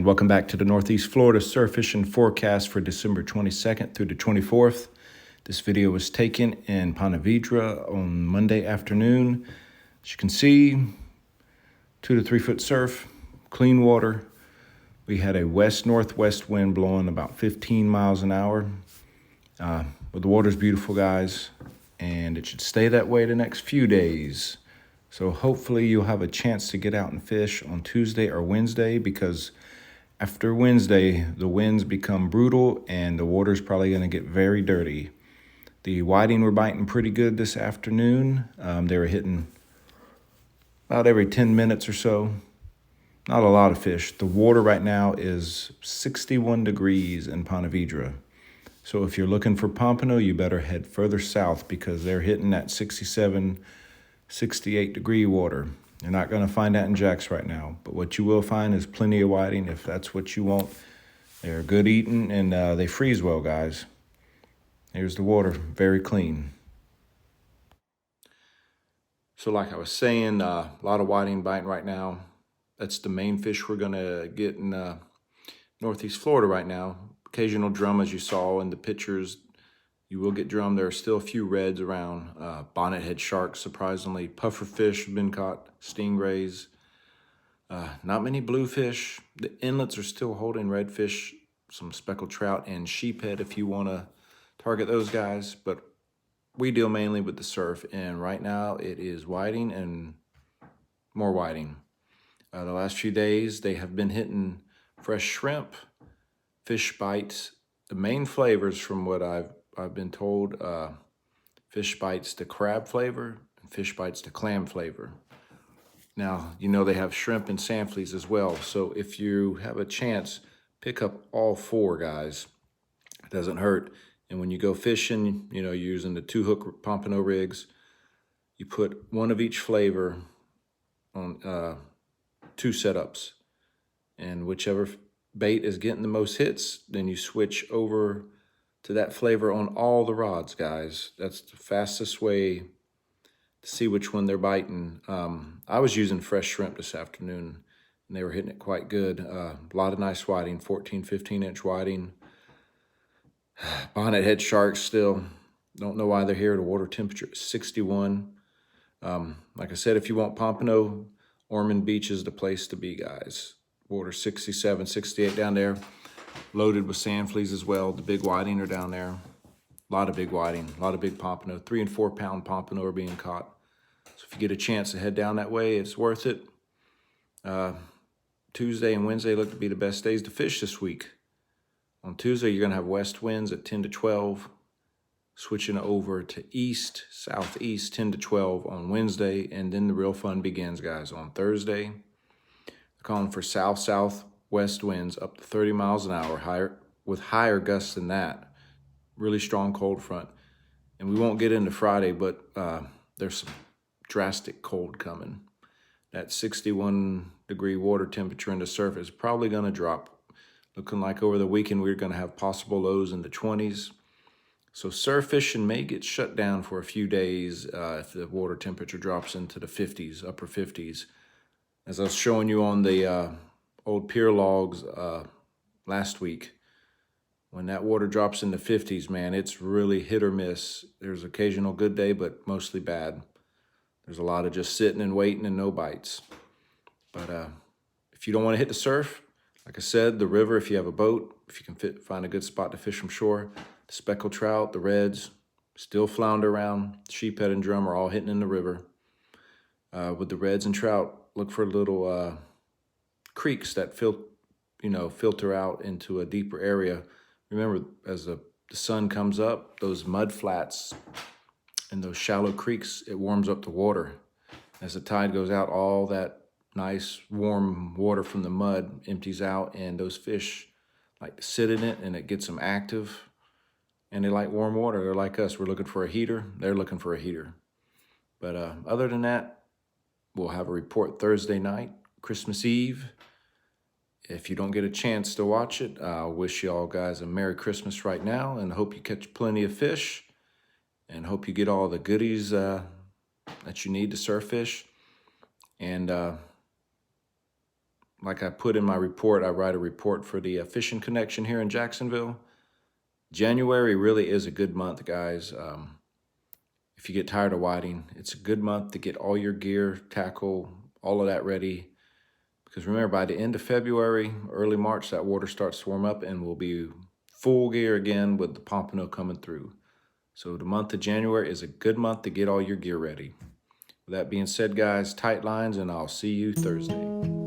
And welcome back to the Northeast Florida Surf Fishing Forecast for December 22nd through the 24th. This video was taken in Ponte Vedra on Monday afternoon. As you can see, 2 to 3 foot surf, clean water. We had a west-northwest wind blowing about 15 miles an hour. But the water's beautiful, guys, and it should stay that way the next few days. So hopefully you'll have a chance to get out and fish on Tuesday or Wednesday, because after Wednesday, the winds become brutal and the water's probably going to get very dirty. The whiting were biting pretty good this afternoon. They were hitting about every 10 minutes or so. Not a lot of fish. The water right now is 61 degrees in Ponte Vedra. So if you're looking for pompano, you better head further south, because they're hitting that 67, 68 degree water. You're not going to find that in Jax right now, but what you will find is plenty of whiting if that's what you want. They're good eating, and they freeze well, guys. Here's the water, very clean. So like I was saying, a lot of whiting biting right now. That's the main fish we're going to get in Northeast Florida right now. Occasional drum, as you saw in the pictures. You will get drum. There are still a few reds around. Bonnethead sharks, surprisingly. Pufferfish have been caught. Stingrays. Not many bluefish. The inlets are still holding redfish, some speckled trout, and sheephead if you want to target those guys. But we deal mainly with the surf, and right now it is whiting and more whiting. The last few days they have been hitting fresh shrimp, fish bites. The main flavors, from what I've been told, fish bites the crab flavor and fish bites the clam flavor. Now, you know they have shrimp and sand fleas as well. So if you have a chance, pick up all four, guys. It doesn't hurt. And when you go fishing, you know, using the 2-hook pompano rigs, you put one of each flavor on 2 setups. And whichever bait is getting the most hits, then you switch over to that flavor on all the rods, guys. That's the fastest way to see which one they're biting. I was using fresh shrimp this afternoon, and they were hitting it quite good. A lot of nice whiting, 14, 15-inch whiting. Bonnethead sharks still. Don't know why they're here. The water temperature is 61. Like I said, if you want pompano, Ormond Beach is the place to be, guys. Water 67, 68 down there. Loaded with sand fleas as well. The big whiting are down there. A lot of big whiting, a lot of big pompano. 3 and 4 pound pompano are being caught. So if you get a chance to head down that way, it's worth it. Tuesday and Wednesday look to be the best days to fish this week. On Tuesday, you're going to have west winds at 10 to 12. Switching over to east, southeast, 10 to 12 on Wednesday. And then the real fun begins, guys. On Thursday, they're calling for south-southwest winds up to 30 miles an hour, with higher gusts than that. Really strong cold front. And we won't get into Friday, but there's some drastic cold coming. That 61 degree water temperature in the surf is probably going to drop. Looking like over the weekend we're going to have possible lows in the 20s. So surf fishing may get shut down for a few days if the water temperature drops into the 50s, upper 50s. As I was showing you on the old pier logs last week, when that water drops in the 50s, man, it's really hit or miss. There's occasional good day, but mostly bad. There's a lot of just sitting and waiting and no bites. But if you don't want to hit the surf, like I said, the river, if you have a boat, if you can find a good spot to fish from shore, the speckled trout, the reds, still flounder around. Sheephead and drum are all hitting in the river. With the reds and trout, look for little creeks that filter out into a deeper area. Remember, as the sun comes up, those mud flats and those shallow creeks, it warms up the water. As the tide goes out, all that nice warm water from the mud empties out, and those fish like to sit in it, and it gets them active. And they like warm water. They're like us. We're looking for a heater. They're looking for a heater. But other than that, we'll have a report Thursday night, Christmas Eve. If you don't get a chance to watch it, I wish you all guys a Merry Christmas right now, and hope you catch plenty of fish, and hope you get all the goodies that you need to surf fish. And like I put in my report, I write a report for the Fishing Connection here in Jacksonville. January really is a good month, guys. If you get tired of whiting, it's a good month to get all your gear, tackle, all of that ready. Because remember, by the end of February, early March, that water starts to warm up and we'll be full gear again with the pompano coming through. So the month of January is a good month to get all your gear ready. With that being said, guys, tight lines, and I'll see you Thursday.